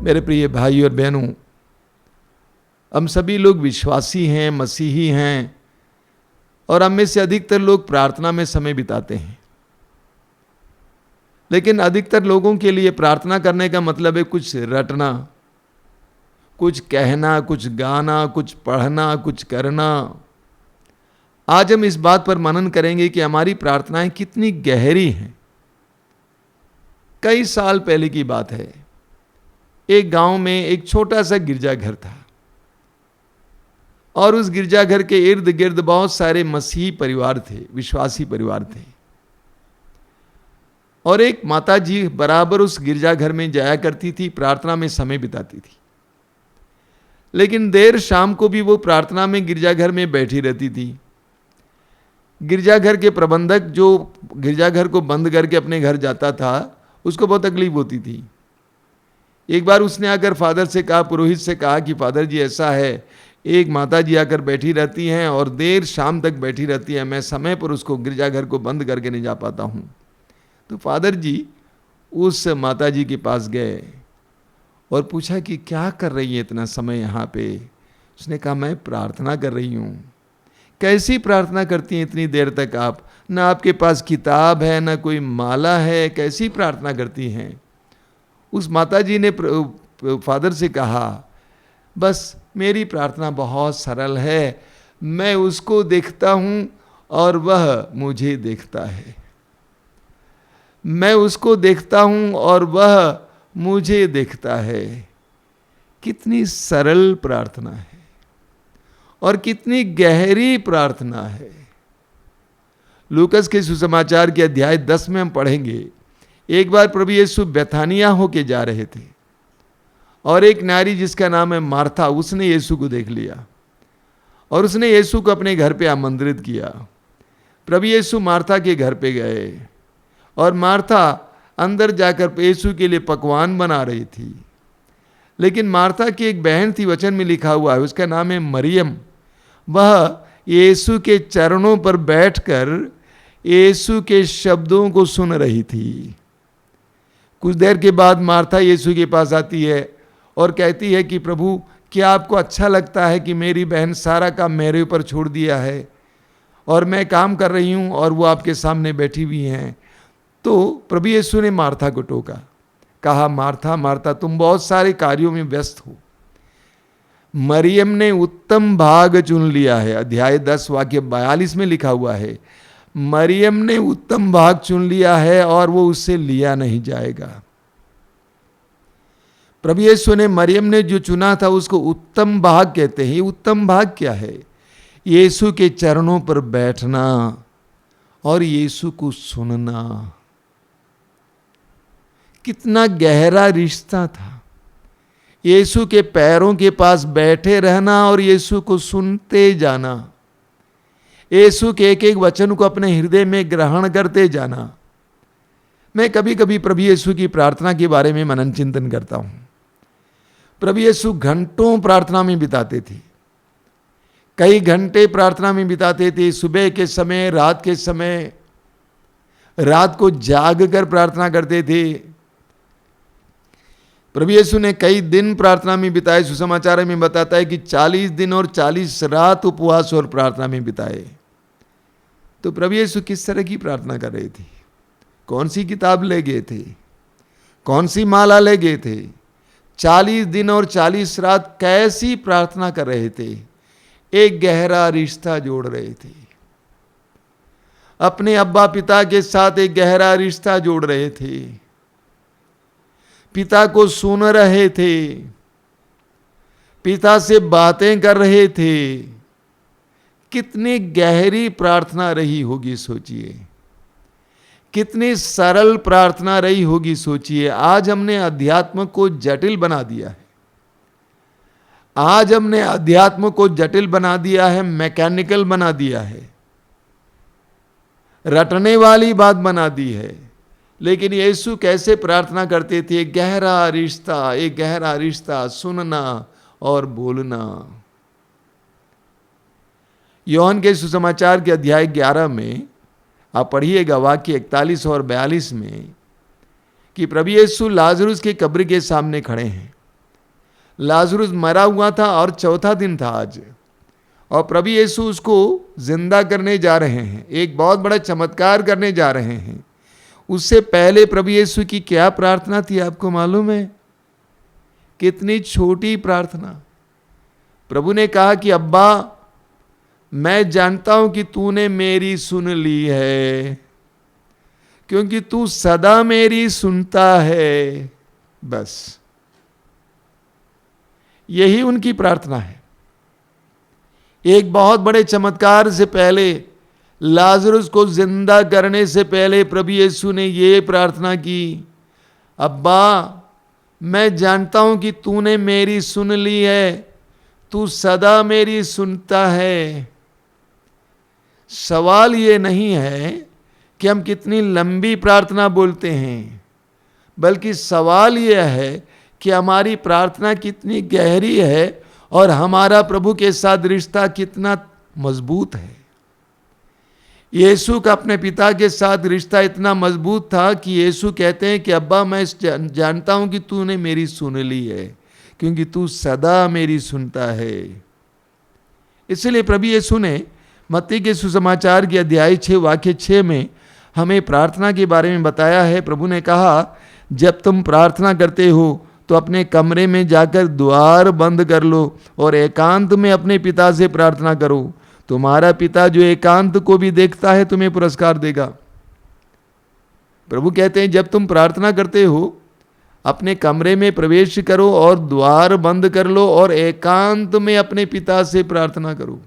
मेरे प्रिय भाई और बहनों, हम सभी लोग विश्वासी हैं, मसीही हैं, और हम में से अधिकतर लोग प्रार्थना में समय बिताते हैं। लेकिन अधिकतर लोगों के लिए प्रार्थना करने का मतलब है कुछ रटना, कुछ कहना, कुछ गाना, कुछ पढ़ना, कुछ करना। आज हम इस बात पर मनन करेंगे कि हमारी प्रार्थनाएं कितनी गहरी हैं। कई साल पहले की बात है, एक गांव में एक छोटा सा गिरजाघर था और उस गिरजाघर के इर्द गिर्द बहुत सारे मसीही परिवार थे, विश्वासी परिवार थे। और एक माता जी बराबर उस गिरजाघर में जाया करती थी, प्रार्थना में समय बिताती थी। लेकिन देर शाम को भी वो प्रार्थना में गिरजाघर में बैठी रहती थी। गिरजाघर के प्रबंधक जो गिरजाघर को बंद करके अपने घर जाता था, उसको बहुत तकलीफ होती थी। एक बार उसने आकर फादर से कहा, पुरोहित से कहा कि फादर जी ऐसा है, एक माता जी आकर बैठी रहती हैं और देर शाम तक बैठी रहती है, मैं समय पर उसको गिरजाघर को बंद करके नहीं जा पाता हूँ। तो फादर जी उस माता जी के पास गए और पूछा कि क्या कर रही है इतना समय यहाँ पे। उसने कहा मैं प्रार्थना कर रही हूँ। कैसी प्रार्थना करती हैं इतनी देर तक आप? ना आपके पास किताब है, ना कोई माला है, कैसी प्रार्थना करती हैं? उस माता जी ने फादर से कहा, बस मेरी प्रार्थना बहुत सरल है, मैं उसको देखता हूँ और वह मुझे देखता है। मैं उसको देखता हूँ और वह मुझे देखता है। कितनी सरल प्रार्थना है और कितनी गहरी प्रार्थना है। लूकस के सुसमाचार के अध्याय 10 में हम पढ़ेंगे, एक बार प्रभु यीशु बेथानिया होके जा रहे थे और एक नारी जिसका नाम है मार्था, उसने यीशु को देख लिया और उसने यीशु को अपने घर पे आमंत्रित किया। प्रभु यीशु मार्था के घर पे गए और मार्था अंदर जाकर यीशु के लिए पकवान बना रही थी। लेकिन मार्था की एक बहन थी, वचन में लिखा हुआ है, उसका नाम है मरियम। वह यीशु के चरणों पर बैठकर यीशु के शब्दों को सुन रही थी। कुछ देर के बाद मार्था यीशु के पास आती है और कहती है कि प्रभु, क्या आपको अच्छा लगता है कि मेरी बहन सारा काम मेरे ऊपर छोड़ दिया है और मैं काम कर रही हूँ और वो आपके सामने बैठी हुई हैं? तो प्रभु यीशु ने मार्था को टोका, कहा, मार्था मार्था, तुम बहुत सारे कार्यों में व्यस्त हो, मरियम ने उत्तम भाग चुन लिया है। अध्याय 10 वाक्य 42 में लिखा हुआ है, मरियम ने उत्तम भाग चुन लिया है और वो उससे लिया नहीं जाएगा। प्रभु यीशु ने मरियम ने जो चुना था उसको उत्तम भाग कहते हैं। उत्तम भाग क्या है? यीशु के चरणों पर बैठना और यीशु को सुनना। कितना गहरा रिश्ता था। यीशु के पैरों के पास बैठे रहना और यीशु को सुनते जाना, यीशु के एक एक वचन को अपने हृदय में ग्रहण करते जाना। मैं कभी कभी प्रभु यीशु की प्रार्थना के बारे में मनन चिंतन करता हूं। प्रभु यीशु घंटों प्रार्थना में बिताते थे, कई घंटे प्रार्थना में बिताते थे। सुबह के समय, रात के समय, रात को जाग कर प्रार्थना करते थे। प्रभु यीशु ने कई दिन प्रार्थना में बिताए। सुसमाचार में बताता है कि 40 दिन और 40 रात उपवास और प्रार्थना में बिताए। तो प्रभु यीशु किस तरह की प्रार्थना कर रहे थे? कौन सी किताब ले गए थे? कौन सी माला ले गए थे? 40 दिन और 40 रात कैसी प्रार्थना कर रहे थे? एक गहरा रिश्ता जोड़ रहे थे। अपने अब्बा पिता के साथ एक गहरा रिश्ता जोड़ रहे थे। पिता को सुन रहे थे, पिता से बातें कर रहे थे। कितनी गहरी प्रार्थना रही होगी सोचिए, कितनी सरल प्रार्थना रही होगी सोचिए। आज हमने अध्यात्म को जटिल बना दिया है। आज हमने अध्यात्म को जटिल बना दिया है, मैकेनिकल बना दिया है, रटने वाली बात बना दी है। लेकिन यीशु कैसे प्रार्थना करते थे? एक गहरा रिश्ता, एक गहरा रिश्ता, सुनना और बोलना। योहन के सुसमाचार के अध्याय 11 में आप पढ़िएगा वाक्य 41 और 42 में कि प्रभु यीशु लाजरुस की कब्र के सामने खड़े हैं लाजरुस मरा हुआ था और चौथा दिन था आज, और प्रभु यीशु उसको जिंदा करने जा रहे हैं, एक बहुत बड़ा चमत्कार करने जा रहे हैं। उससे पहले प्रभु यीशु की क्या प्रार्थना थी आपको मालूम है? कितनी छोटी प्रार्थना। प्रभु ने कहा कि अब्बा, मैं जानता हूं कि तूने मेरी सुन ली है, क्योंकि तू सदा मेरी सुनता है। बस यही उनकी प्रार्थना है। एक बहुत बड़े चमत्कार से पहले, लाजरुस को जिंदा करने से पहले प्रभु यीशु ने ये प्रार्थना की, अब्बा मैं जानता हूं कि तूने मेरी सुन ली है, तू सदा मेरी सुनता है। सवाल ये नहीं है कि हम कितनी लंबी प्रार्थना बोलते हैं, बल्कि सवाल यह है कि हमारी प्रार्थना कितनी गहरी है और हमारा प्रभु के साथ रिश्ता कितना मजबूत है। यीशु का अपने पिता के साथ रिश्ता इतना मजबूत था कि यीशु कहते हैं कि अब्बा मैं जानता हूं कि तूने मेरी सुन ली है, क्योंकि तू सदा मेरी सुनता है। इसलिए प्रभु यीशु ने मत्ती के सुसमाचार के अध्याय 6 वाक्य 6 में हमें प्रार्थना के बारे में बताया है। प्रभु ने कहा, जब तुम प्रार्थना करते हो तो अपने कमरे में जाकर द्वार बंद कर लो और एकांत में अपने पिता से प्रार्थना करो। तुम्हारा पिता जो एकांत को भी देखता है तुम्हें पुरस्कार देगा। प्रभु कहते हैं जब तुम प्रार्थना करते हो अपने कमरे में प्रवेश करो और द्वार बंद कर लो और एकांत में अपने पिता से प्रार्थना करो।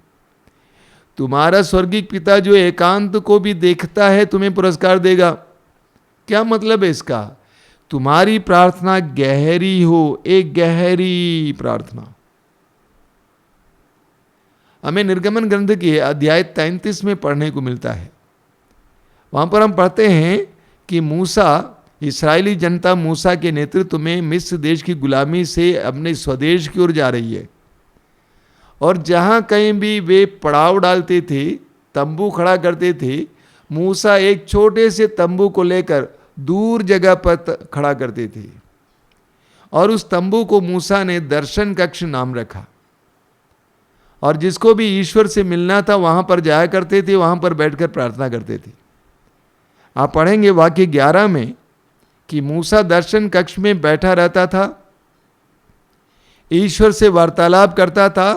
तुम्हारा स्वर्गीय पिता जो एकांत को भी देखता है तुम्हें पुरस्कार देगा। क्या मतलब है इसका? तुम्हारी प्रार्थना गहरी हो, एक गहरी प्रार्थना। हमें निर्गमन ग्रंथ के अध्याय 33 में पढ़ने को मिलता है। वहां पर हम पढ़ते हैं कि मूसा, इस्राएली जनता मूसा के नेतृत्व में मिस्र देश की गुलामी से अपने स्वदेश की ओर जा रही है, और जहां कहीं भी वे पड़ाव डालते थे, तंबू खड़ा करते थे, मूसा एक छोटे से तंबू को लेकर दूर जगह पर खड़ा करते थे, और उस तंबू को मूसा ने दर्शन कक्ष नाम रखा। और जिसको भी ईश्वर से मिलना था वहां पर जाया करते थे, वहां पर बैठकर प्रार्थना करते थे। आप पढ़ेंगे वाक्य 11 में कि मूसा दर्शन कक्ष में बैठा रहता था, ईश्वर से वार्तालाप करता था।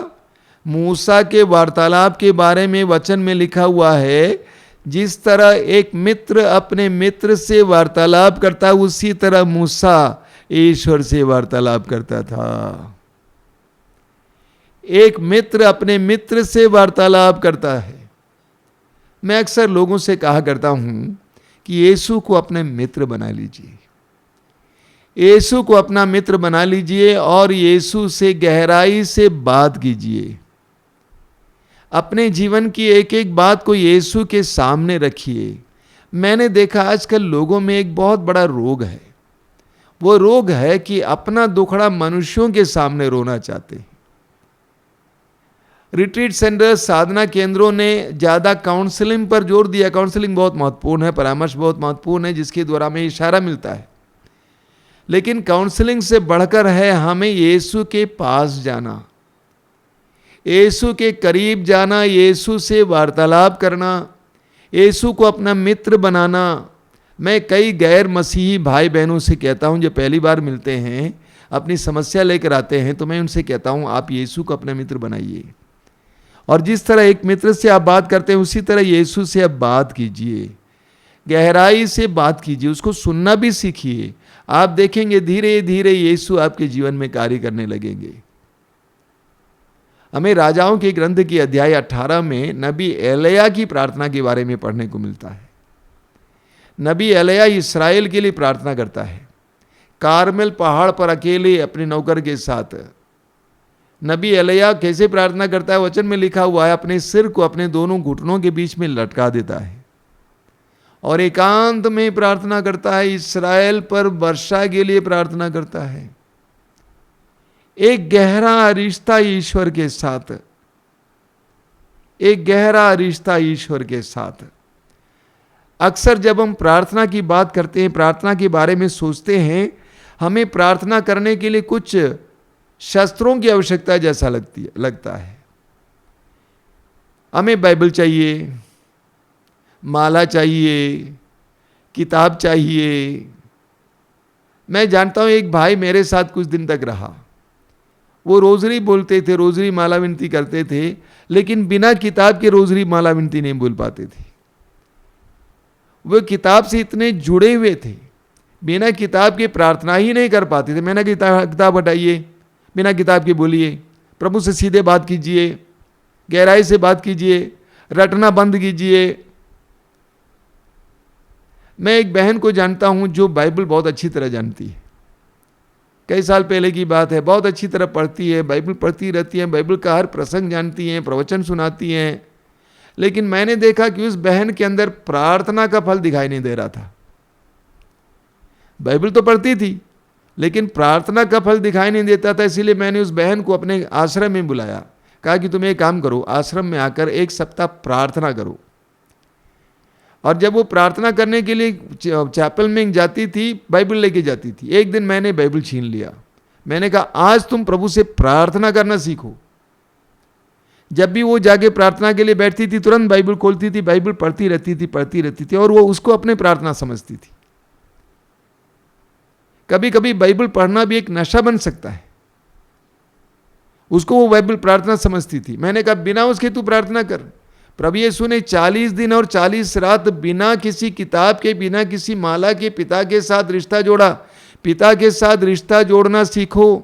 मूसा के वार्तालाप के बारे में वचन में लिखा हुआ है, जिस तरह एक मित्र अपने मित्र से वार्तालाप करता, उसी तरह मूसा ईश्वर से वार्तालाप करता था। एक मित्र अपने मित्र से वार्तालाप करता है। मैं अक्सर लोगों से कहा करता हूं कि यीशु को अपने मित्र बना लीजिए, यीशु को अपना मित्र बना लीजिए और यीशु से गहराई से बात कीजिए। अपने जीवन की एक एक बात को यीशु के सामने रखिए। मैंने देखा आजकल लोगों में एक बहुत बड़ा रोग है। वो रोग है कि अपना दुखड़ा मनुष्यों के सामने रोना चाहते हैं। रिट्रीट सेंटर, साधना केंद्रों ने ज़्यादा काउंसलिंग पर जोर दिया। काउंसलिंग बहुत महत्वपूर्ण है, परामर्श बहुत महत्वपूर्ण है, जिसके द्वारा हमें इशारा मिलता है। लेकिन काउंसलिंग से बढ़कर है हमें यीशु के पास जाना, यीशु के करीब जाना, यीशु से वार्तालाप करना, यीशु को अपना मित्र बनाना। मैं कई गैर मसीही भाई बहनों से कहता हूं, जो पहली बार मिलते हैं, अपनी समस्या लेकर आते हैं, तो मैं उनसे कहता हूं आप यीशु को अपना मित्र बनाइए। और जिस तरह एक मित्र से आप बात करते हैं, उसी तरह यीशु से आप बात कीजिए, गहराई से बात कीजिए, उसको सुनना भी सीखिए। आप देखेंगे धीरे धीरे यीशु आपके जीवन में कार्य करने लगेंगे। हमें राजाओं के ग्रंथ की अध्याय 18 में नबी एलिया की प्रार्थना के बारे में पढ़ने को मिलता है। नबी एलिया इस्राएल के लिए प्रार्थना करता है, कारमेल पहाड़ पर अकेले अपने नौकर के साथ। नबी एलिया कैसे प्रार्थना करता है? वचन में लिखा हुआ है, अपने सिर को अपने दोनों घुटनों के बीच में लटका देता है और एकांत में प्रार्थना करता है, इस्राएल पर वर्षा के लिए प्रार्थना करता है। एक गहरा रिश्ता ईश्वर के साथ, एक गहरा रिश्ता ईश्वर के साथ। अक्सर जब हम प्रार्थना की बात करते हैं, प्रार्थना के बारे में सोचते हैं, हमें प्रार्थना करने के लिए कुछ शस्त्रों की आवश्यकता जैसा लगता है। हमें बाइबल चाहिए, माला चाहिए, किताब चाहिए। मैं जानता हूं एक भाई मेरे साथ कुछ दिन तक रहा, वो रोजरी बोलते थे, रोजरी माला विनती करते थे, लेकिन बिना किताब के रोजरी माला विनती नहीं बोल पाते थे। वो किताब से इतने जुड़े हुए थे, बिना किताब के प्रार्थना ही नहीं कर पाते थे। मैंने किताब हटाइए, बिना किताब के बोलिए, प्रभु से सीधे बात कीजिए, गहराई से बात कीजिए, रटना बंद कीजिए। मैं एक बहन को जानता हूं जो बाइबल बहुत अच्छी तरह जानती है, कई साल पहले की बात है, बहुत अच्छी तरह पढ़ती है, बाइबल पढ़ती रहती है, बाइबल का हर प्रसंग जानती हैं, प्रवचन सुनाती हैं। लेकिन मैंने देखा कि उस बहन के अंदर प्रार्थना का फल दिखाई नहीं दे रहा था। बाइबल तो पढ़ती थी लेकिन प्रार्थना का फल दिखाई नहीं देता था। इसीलिए मैंने उस बहन को अपने आश्रम में बुलाया, कहा कि तुम एक काम करो, आश्रम में आकर एक सप्ताह प्रार्थना करो। और जब वो प्रार्थना करने के लिए चैपल में जाती थी, बाइबल लेके जाती थी। एक दिन मैंने बाइबल छीन लिया, मैंने कहा आज तुम प्रभु से प्रार्थना करना सीखो। जब भी वो जाके प्रार्थना के लिए बैठती थी, तुरंत बाइबल खोलती थी, बाइबल पढ़ती रहती थी और वो उसको अपने प्रार्थना समझती थी। कभी कभी बाइबल पढ़ना भी एक नशा बन सकता है, उसको वो बाइबल प्रार्थना समझती थी। मैंने कहा बिना उसके तू प्रार्थना कर। प्रभु यीशु ने 40 दिन और 40 रात बिना किसी किताब के, बिना किसी माला के पिता के साथ रिश्ता जोड़ा। पिता के साथ रिश्ता जोड़ना सीखो।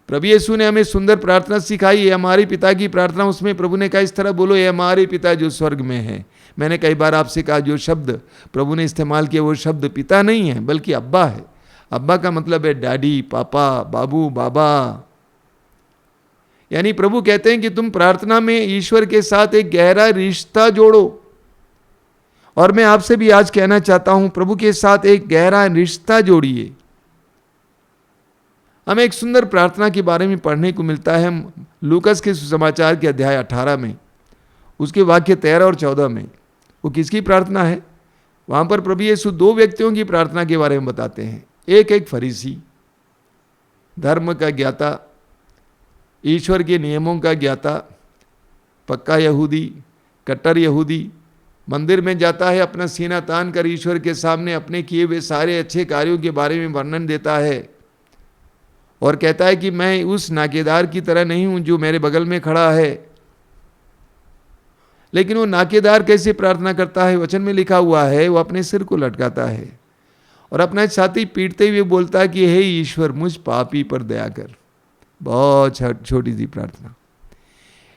प्रभु यीशु ने हमें सुंदर प्रार्थना सिखाई है, हमारी पिता की प्रार्थना। उसमें प्रभु ने कहा इस तरह बोलो, ये हमारे पिता जो स्वर्ग में है। मैंने कई बार आपसे कहा जो शब्द प्रभु ने इस्तेमाल किया वो शब्द पिता नहीं है बल्कि अब्बा है। अब्बा का मतलब है डैडी, पापा, बाबू, बाबा। यानी प्रभु कहते हैं कि तुम प्रार्थना में ईश्वर के साथ एक गहरा रिश्ता जोड़ो। और मैं आपसे भी आज कहना चाहता हूं, प्रभु के साथ एक गहरा रिश्ता जोड़िए। हमें एक सुंदर प्रार्थना के बारे में पढ़ने को मिलता है लूकस के सुसमाचार के अध्याय 18 में, उसके वाक्य 13 और 14 में। वो किसकी प्रार्थना है? वहां पर प्रभु यीशु 2 व्यक्तियों की प्रार्थना के बारे में बताते हैं। एक फरीसी, धर्म का ज्ञाता, ईश्वर के नियमों का ज्ञाता, पक्का यहूदी, कट्टर यहूदी, मंदिर में जाता है, अपना सीना तान कर ईश्वर के सामने अपने किए हुए सारे अच्छे कार्यों के बारे में वर्णन देता है और कहता है कि मैं उस नाकेदार की तरह नहीं हूं जो मेरे बगल में खड़ा है। लेकिन वो नाकेदार कैसे प्रार्थना करता है? वचन में लिखा हुआ है, वो अपने सिर को लटकाता है और अपना छाती पीटते हुए बोलता है कि हे ईश्वर, मुझ पापी पर दया कर। बहुत छोटी सी प्रार्थना,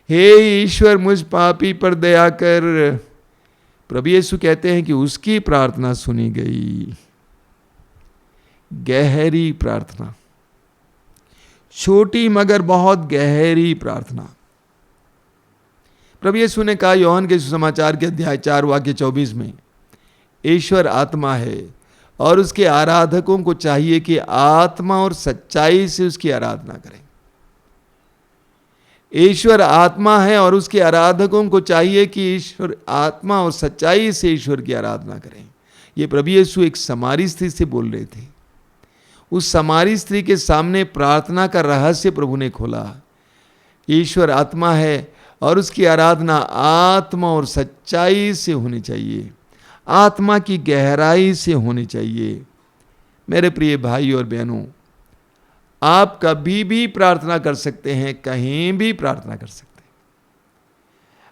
हे ईश्वर मुझ पापी पर दया कर। प्रभु यीशु कहते हैं कि उसकी प्रार्थना सुनी गई। गहरी प्रार्थना, छोटी मगर बहुत गहरी प्रार्थना। प्रभु यीशु ने कहा योहन के सुसमाचार के अध्याय 4 वाक्य 24 में, ईश्वर आत्मा है और उसके आराधकों को चाहिए कि आत्मा और सच्चाई से उसकी आराधना करें। ईश्वर आत्मा है और उसके आराधकों को चाहिए कि ईश्वर आत्मा और सच्चाई से ईश्वर की आराधना करें। ये प्रभु यीशु एक समारी स्त्री से बोल रहे थे। उस समारी स्त्री के सामने प्रार्थना का रहस्य प्रभु ने खोला। ईश्वर आत्मा है और उसकी आराधना आत्मा और सच्चाई से होनी चाहिए, आत्मा की गहराई से होनी चाहिए। मेरे प्रिय भाई और बहनों, आप कभी भी प्रार्थना कर सकते हैं, कहीं भी प्रार्थना कर सकते हैं।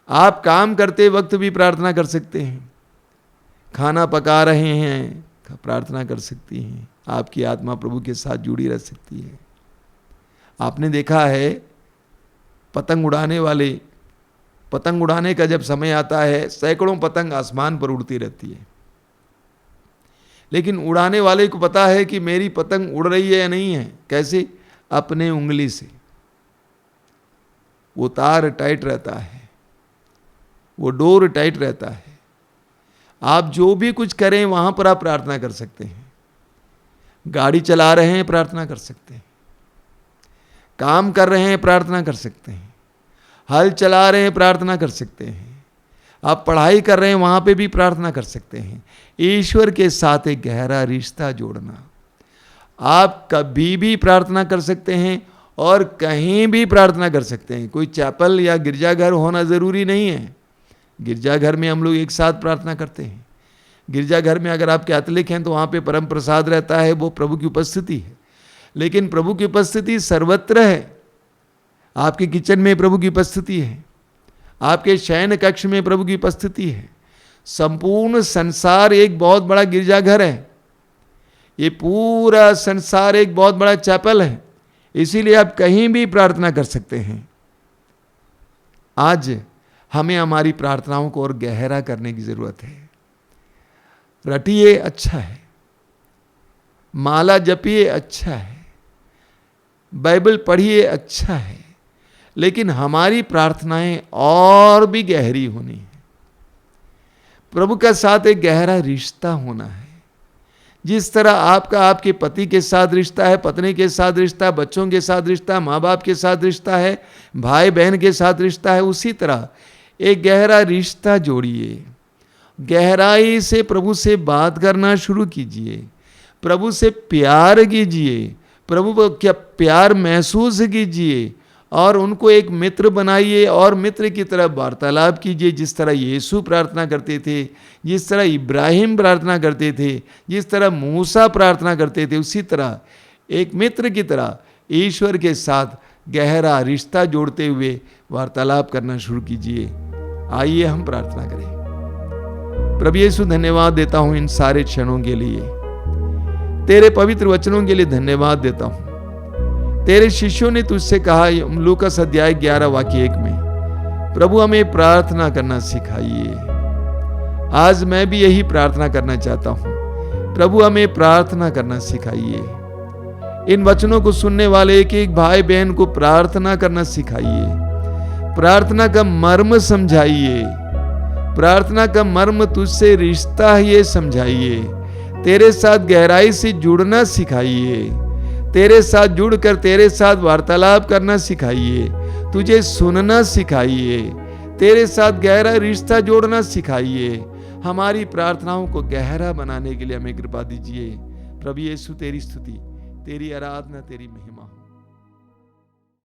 आप काम करते वक्त भी प्रार्थना कर सकते हैं, खाना पका रहे हैं प्रार्थना कर सकती हैं। आपकी आत्मा प्रभु के साथ जुड़ी रह सकती है। आपने देखा है पतंग उड़ाने वाले, पतंग उड़ाने का जब समय आता है सैकड़ों पतंग आसमान पर उड़ती रहती है, लेकिन उड़ाने वाले को पता है कि मेरी पतंग उड़ रही है या नहीं है। कैसे? अपने उंगली से। वो तार टाइट रहता है, वो डोर टाइट रहता है। आप जो भी कुछ करें वहां पर आप प्रार्थना कर सकते हैं। गाड़ी चला रहे हैं प्रार्थना कर सकते हैं, काम कर रहे हैं प्रार्थना कर सकते हैं, हल चला रहे हैं प्रार्थना कर सकते हैं, आप पढ़ाई कर रहे हैं वहां पे भी प्रार्थना कर सकते हैं। ईश्वर के साथ एक गहरा रिश्ता जोड़ना। आप कभी भी प्रार्थना कर सकते हैं और कहीं भी प्रार्थना कर सकते हैं। कोई चैपल या गिरजाघर होना ज़रूरी नहीं है। गिरजाघर में हम लोग एक साथ प्रार्थना करते हैं। गिरजाघर में अगर आप कैथोलिक हैं तो वहाँ पे परम प्रसाद रहता है, वो प्रभु की उपस्थिति है। लेकिन प्रभु की उपस्थिति सर्वत्र है। आपके किचन में प्रभु की उपस्थिति है, आपके शयन कक्ष में प्रभु की उपस्थिति है। संपूर्ण संसार एक बहुत बड़ा गिरजाघर है। ये पूरा संसार एक बहुत बड़ा चैपल है। इसीलिए आप कहीं भी प्रार्थना कर सकते हैं। आज हमें हमारी प्रार्थनाओं को और गहरा करने की जरूरत है। रटिए, अच्छा है। माला जपिए, अच्छा है। बाइबल पढ़िए, अच्छा है। लेकिन हमारी प्रार्थनाएं और भी गहरी होनी है। प्रभु के साथ एक गहरा रिश्ता होना है। जिस तरह आपका आपके पति के साथ रिश्ता है, पत्नी के साथ रिश्ता है, बच्चों के साथ रिश्ता है, माँ बाप के साथ रिश्ता है, भाई बहन के साथ रिश्ता है, उसी तरह एक गहरा रिश्ता जोड़िए। गहराई से प्रभु से बात करना शुरू कीजिए। प्रभु से प्यार कीजिए, प्रभु को क्या प्यार महसूस कीजिए और उनको एक मित्र बनाइए और मित्र की तरह वार्तालाप कीजिए। जिस तरह यीशु प्रार्थना करते थे, जिस तरह इब्राहिम प्रार्थना करते थे, जिस तरह मूसा प्रार्थना करते थे, उसी तरह एक मित्र की तरह ईश्वर के साथ गहरा रिश्ता जोड़ते हुए वार्तालाप करना शुरू कीजिए। आइए हम प्रार्थना करें। प्रभु यीशु, धन्यवाद देता हूं इन सारे क्षणों के लिए। तेरे पवित्र वचनों के लिए धन्यवाद देता हूं। तेरे शिष्यों ने तुझसे कहा, लूकास अध्याय 11 वाक्य 1 में, प्रभु हमें प्रार्थना करना सिखाइए। आज मैं भी यही प्रार्थना करना चाहता हूं। प्रभु हमें प्रार्थना करना सिखाइए। इन वचनों को सुनने वाले एक एक भाई बहन को प्रार्थना करना सिखाइए। प्रार्थना का मर्म समझाइए। प्रार्थना का मर्म तुझसे रिश्ता ये समझाइए। तेरे साथ गहराई से जुड़ना सिखाइए। तेरे साथ जुड़कर तेरे साथ वार्तालाप करना सिखाइए। तुझे सुनना सिखाइए। तेरे साथ गहरा रिश्ता जोड़ना सिखाइए। हमारी प्रार्थनाओं को गहरा बनाने के लिए हमें कृपा दीजिए। प्रभु यीशु, तेरी स्तुति, तेरी आराधना, तेरी महिमा हो।